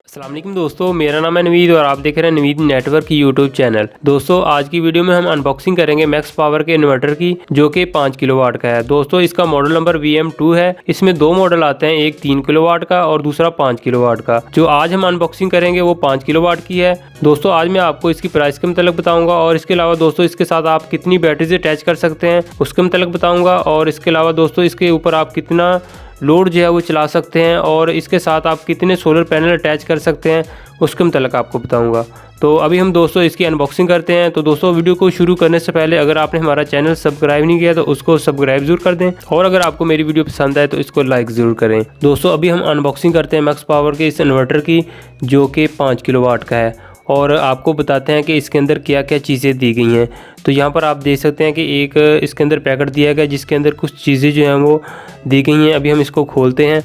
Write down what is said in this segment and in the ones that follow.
अस्सलाम वालेकुम दोस्तों, मेरा नाम है नवीद और आप देख रहे हैं नवीद नेटवर्क की यूट्यूब चैनल। दोस्तों आज की वीडियो में हम अनबॉक्सिंग करेंगे मैक्स पावर के इन्वर्टर की, जो कि 5 किलोवाट का है। दोस्तों इसका मॉडल नंबर VM2 है। इसमें दो मॉडल आते हैं, एक 3 किलोवाट का और दूसरा 5 किलोवाट का। जो आज हम अनबॉक्सिंग करेंगे वो 5 किलोवाट की है। दोस्तों आज मैं आपको इसकी प्राइस के मतलब बताऊंगा और इसके अलावा दोस्तों इसके साथ आप कितनी बैटरीज अटैच कर सकते हैं उसके मतलब बताऊंगा, और इसके अलावा दोस्तों इसके ऊपर आप कितना लोड जो है वो चला सकते हैं और इसके साथ आप कितने सोलर पैनल अटैच कर सकते हैं उसके मतलब आपको बताऊंगा। तो अभी हम दोस्तों इसकी अनबॉक्सिंग करते हैं। तो दोस्तों वीडियो को शुरू करने से पहले अगर आपने हमारा चैनल सब्सक्राइब नहीं किया तो उसको सब्सक्राइब जरूर कर दें, और अगर आपको मेरी वीडियो पसंद आए तो इसको लाइक ज़रूर करें। दोस्तों अभी हम अनबॉक्सिंग करते हैं मैक्स पावर के इस इन्वर्टर की, जो कि 5 किलोवाट का है, और आपको बताते हैं कि इसके अंदर क्या क्या चीज़ें दी गई हैं। तो यहाँ पर आप देख सकते हैं कि एक इसके अंदर पैकेट दिया गया जिसके अंदर कुछ चीज़ें जो हैं वो दी गई हैं। अभी हम इसको खोलते हैं।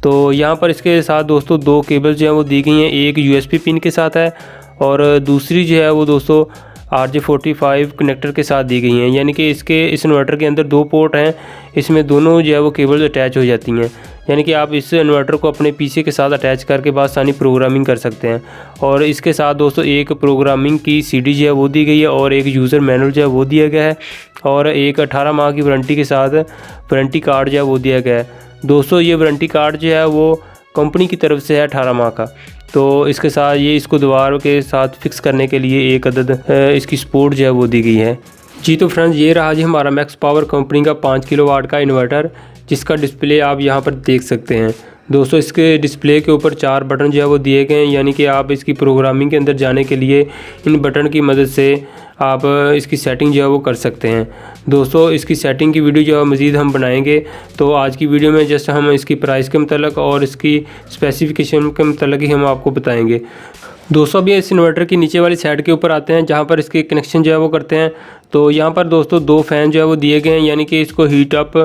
तो यहाँ पर इसके साथ दोस्तों दो केबल जो हैं वो दी गई हैं, एक USB पिन के साथ है और दूसरी जो है वो दोस्तों RJ45 कनेक्टर के साथ दी गई हैं। यानी कि इस इन्वर्टर के अंदर दो पोर्ट हैं, इसमें दोनों जो है वो केबल अटैच हो जाती हैं। यानी कि आप इस इन्वर्टर को अपने PC के साथ अटैच करके बासानी प्रोग्रामिंग कर सकते हैं। और इसके साथ दोस्तों एक प्रोग्रामिंग की CD जो है वो दी गई है और एक यूज़र मैनुअल जो है वो दिया गया है, और एक 18 माह की वारंटी के साथ वारंटी कार्ड जो है वो दिया गया है। दोस्तों ये वारंटी कार्ड जो है वो कंपनी की तरफ से है 18 माह का। तो इसके साथ इसको दीवार के साथ फिक्स करने के लिए एक अदद इसकी सपोर्ट जो है वो दी गई है। जी तो फ्रेंड्स ये रहा जी हमारा मैक्स पावर कंपनी का 5 किलोवाट का इन्वर्टर, जिसका डिस्प्ले आप यहाँ पर देख सकते हैं। दोस्तों इसके डिस्प्ले के ऊपर 4 बटन जो है वो दिए गए हैं, यानी कि आप इसकी प्रोग्रामिंग के अंदर जाने के लिए इन बटन की मदद से आप इसकी सेटिंग जो है वो कर सकते हैं। दोस्तों इसकी सेटिंग की वीडियो जो है मज़ीद हम बनाएंगे। तो आज की वीडियो में जस्ट हम इसकी प्राइस के मतलब और इसकी स्पेसिफिकेशन के मतलब ही हम आपको बताएंगे। दोस्तों अभी इस इन्वर्टर की नीचे वाली साइड के ऊपर आते हैं, जहाँ पर इसके कनेक्शन जो है वो करते हैं। तो यहाँ पर दोस्तों दो फ़ैन जो है वो दिए गए हैं, यानी कि इसको हीट अप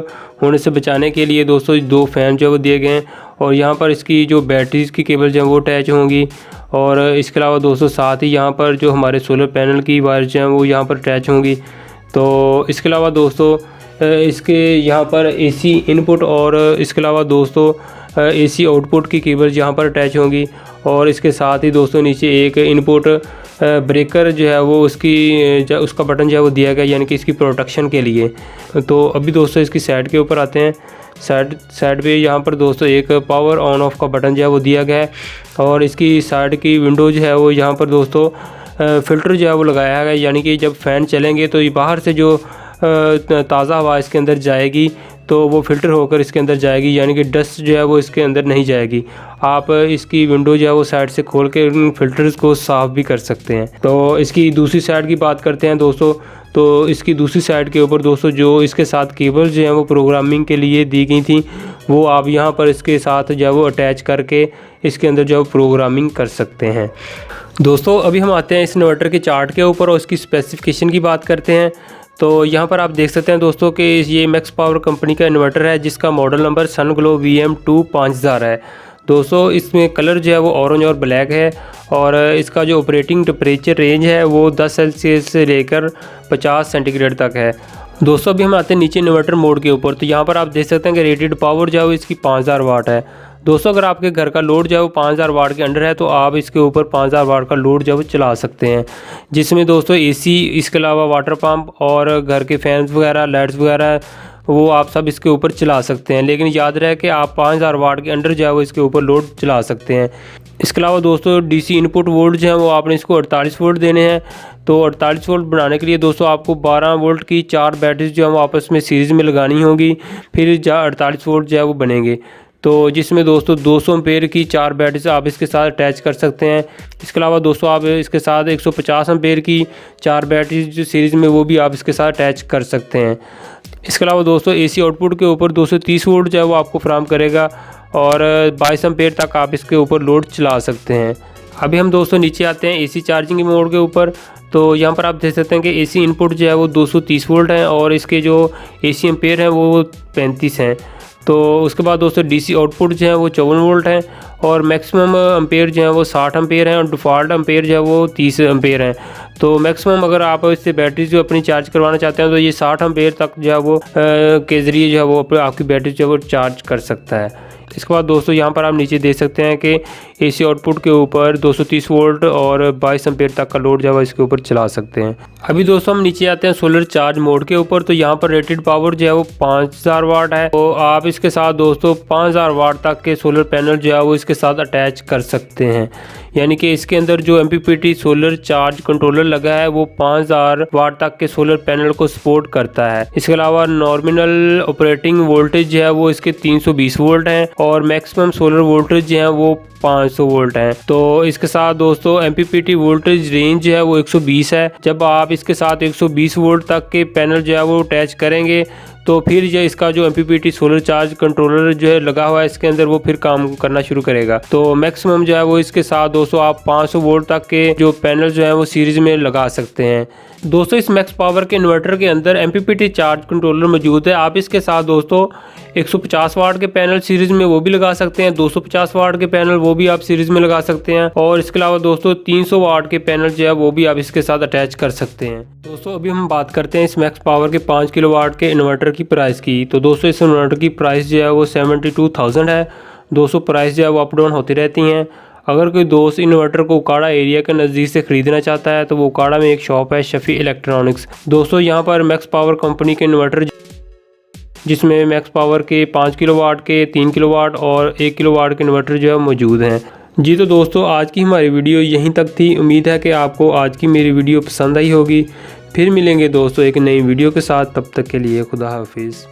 होने से बचाने के लिए दोस्तों दो फ़ैन जो है वो दिए गए हैं। और यहाँ पर इसकी जो बैटरीज़ की केबल जो है वो अटैच होंगी, और इसके अलावा दोस्तों साथ ही यहाँ पर जो हमारे सोलर पैनल की वायर जो हैं वो यहाँ पर अटैच होंगी। तो इसके अलावा दोस्तों इसके यहाँ पर AC इनपुट और इसके अलावा दोस्तों AC आउटपुट की केबल यहाँ पर अटैच होंगी, और इसके साथ ही दोस्तों नीचे एक इनपुट ब्रेकर जो है वो उसका बटन जो है वो दिया गया, यानी कि इसकी प्रोटेक्शन के लिए। तो अभी दोस्तों इसकी साइड के ऊपर आते हैं। साइड पे यहाँ पर दोस्तों एक पावर ऑन ऑफ का बटन जो है वो दिया गया है, और इसकी साइड की विंडो जो है वो यहाँ पर दोस्तों फ़िल्टर जो है वो लगाया गया, यानी कि जब फ़ैन चलेंगे तो ये बाहर से जो ताज़ा हवा इसके अंदर जाएगी तो वो फ़िल्टर होकर इसके अंदर जाएगी, यानी कि डस्ट जो है वो इसके अंदर नहीं जाएगी। आप इसकी विंडो जो है वो साइड से खोल के उन फिल्टर्स को साफ़ भी कर सकते हैं। तो इसकी दूसरी साइड की बात करते हैं दोस्तों। तो इसकी दूसरी साइड के ऊपर दोस्तों जो इसके साथ केबल जो है वो प्रोग्रामिंग के लिए दी गई थी, वो आप यहाँ पर इसके साथ जो है वो अटैच करके इसके अंदर जो है प्रोग्रामिंग कर सकते हैं। दोस्तों अभी हम आते हैं इस इन्वर्टर के चार्ट के ऊपर और इसकी स्पेसिफिकेशन की बात करते हैं। तो यहाँ पर आप देख सकते हैं दोस्तों कि ये मैक्स पावर कंपनी का इन्वर्टर है, जिसका मॉडल नंबर सनग्लो VM2 5000 है। दोस्तों इसमें कलर जो है वो ऑरेंज और ब्लैक है, और इसका जो ऑपरेटिंग टेम्परेचर रेंज है वो 10 सेल्सियस से लेकर 50 सेंटीग्रेड तक है। दोस्तों अभी हम आते हैं नीचे इन्वर्टर मोड के ऊपर। तो यहाँ पर आप देख सकते हैं कि रेटेड पावर जो है वो इसकी 5000 वाट है। दोस्तों अगर आपके घर का लोड जो है वो 5000 वाट के अंडर है तो आप इसके ऊपर 5000 वाट का लोड जो है वो चला सकते हैं, जिसमें दोस्तों AC, इसके अलावा वाटर पंप और घर के फैंस वगैरह, लाइट्स वगैरह वो आप सब इसके ऊपर चला सकते हैं। लेकिन याद रहे कि आप 5000 वाट के अंडर जो है वो इसके ऊपर लोड चला सकते हैं। इसके अलावा दोस्तों DC इनपुट वोल्ट जो है वो आपने इसको 48 वोल्ट देने हैं। तो 48 वोल्ट बनाने के लिए दोस्तों आपको 12 वोल्ट की 4 बैटरीज जो है वो आपस में सीरीज़ में लगानी होगी, फिर 48 वोल्ट जो है वो बनेंगे। तो जिसमें दोस्तों 200 एम्पेयर की 4 बैटरीज आप इसके साथ अटैच कर सकते हैं। इसके अलावा दोस्तों आप इसके साथ 150 एम्पेयर की 4 बैटरीज जो सीरीज़ में वो भी आप इसके साथ अटैच कर सकते हैं। इसके अलावा दोस्तों AC आउटपुट के ऊपर 230 वोल्ट जो है वो आपको फराहम करेगा, और 22 एम्पेयर तक आप इसके ऊपर लोड चला सकते हैं। अभी हम दोस्तों नीचे आते हैं AC चार्जिंग मोड के ऊपर। तो यहाँ पर आप देख सकते हैं कि AC इनपुट जो है वो 230 वोल्ट हैं, और इसके जो AC एम्पेयर हैं वो 35 हैं। तो उसके बाद दोस्तों DC आउटपुट जो है वो 54 वोल्ट हैं, और मैक्सिमम एम्पेयर जो है वो 60 एम्पेयर हैं और डिफ़ॉल्ट एम्पेयर जो है वो 30 एम्पेयर हैं। तो मैक्सिमम अगर आप इससे बैटरी जो अपनी चार्ज करवाना चाहते हैं तो ये 60 एम्पेयर तक जो है वो के ज़रिए जो है वो आपकी बैटरी जो है वो चार्ज कर सकता है। इसके बाद दोस्तों यहाँ पर आप नीचे देख सकते हैं कि एसी आउटपुट के ऊपर 230 वोल्ट और 22 एम्पेयर तक का लोड जो है इसके ऊपर चला सकते हैं। अभी दोस्तों हम नीचे आते हैं सोलर चार्ज मोड के ऊपर। तो यहाँ पर रेटेड पावर जो है वो 5000 वाट है। तो आप इसके साथ दोस्तों 5000 वाट तक के सोलर पैनल जो है वो इसके साथ अटैच कर सकते हैं। यानी कि इसके अंदर जो MPPT सोलर चार्ज कंट्रोलर लगा है वो 5000 वाट तक के सोलर पैनल को सपोर्ट करता है। इसके अलावा नॉमिनल ऑपरेटिंग वोल्टेज जो है वो इसके 320 वोल्ट हैं और मैक्सिमम सोलर वोल्टेज जो है वो 500 वोल्ट हैं। तो इसके साथ दोस्तों MPPT वोल्टेज रेंज जो है वो 120 है। जब आप इसके साथ 120 वोल्ट तक के पैनल जो है वो अटैच करेंगे तो फिर जो इसका जो MPPT सोलर चार्ज कंट्रोलर जो है लगा हुआ है इसके अंदर वो फिर काम करना शुरू करेगा। तो मैक्सिमम जो है वो इसके साथ दोस्तों आप 500 वोल्ट तक के जो पैनल जो है वो सीरीज में लगा सकते हैं। दोस्तों इस मैक्स पावर के इन्वर्टर के अंदर MPPT चार्ज कंट्रोलर मौजूद है। आप इसके साथ दोस्तों 150 वाट के पैनल सीरीज में वो भी लगा सकते हैं, 250 वाट के पैनल वो भी आप सीरीज में लगा सकते हैं और इसके अलावा दोस्तों 300 वाट के पैनल जो है वो भी आप इसके साथ अटैच कर सकते हैं। दोस्तों अभी हम बात करते हैं इस मैक्स पावर के 5 किलोवाट के इन्वर्टर की प्राइस की। तो दोस्तों इस इन्वर्टर की प्राइस जो है वो 72,000 है। दोस्तों प्राइस जो है वो अप डाउन होती रहती हैं। अगर कोई दोस्त इन्वर्टर को उकाड़ा एरिया के नज़दीक से ख़रीदना चाहता है तो वो उकाड़ा में एक शॉप है शफी इलेक्ट्रॉनिक्स। दोस्तों यहाँ पर मैक्स पावर कंपनी के इन्वर्टर जिसमें मैक्स पावर के 5 किलोवाट के 3 किलोवाट और 1 किलोवाट के इन्वर्टर जो है मौजूद हैं। जी तो दोस्तों आज की हमारी वीडियो यहीं तक थी। उम्मीद है कि आपको आज की मेरी वीडियो पसंद आई होगी। फिर मिलेंगे दोस्तों एक नई वीडियो के साथ, तब तक के लिए खुदा हाफिज़।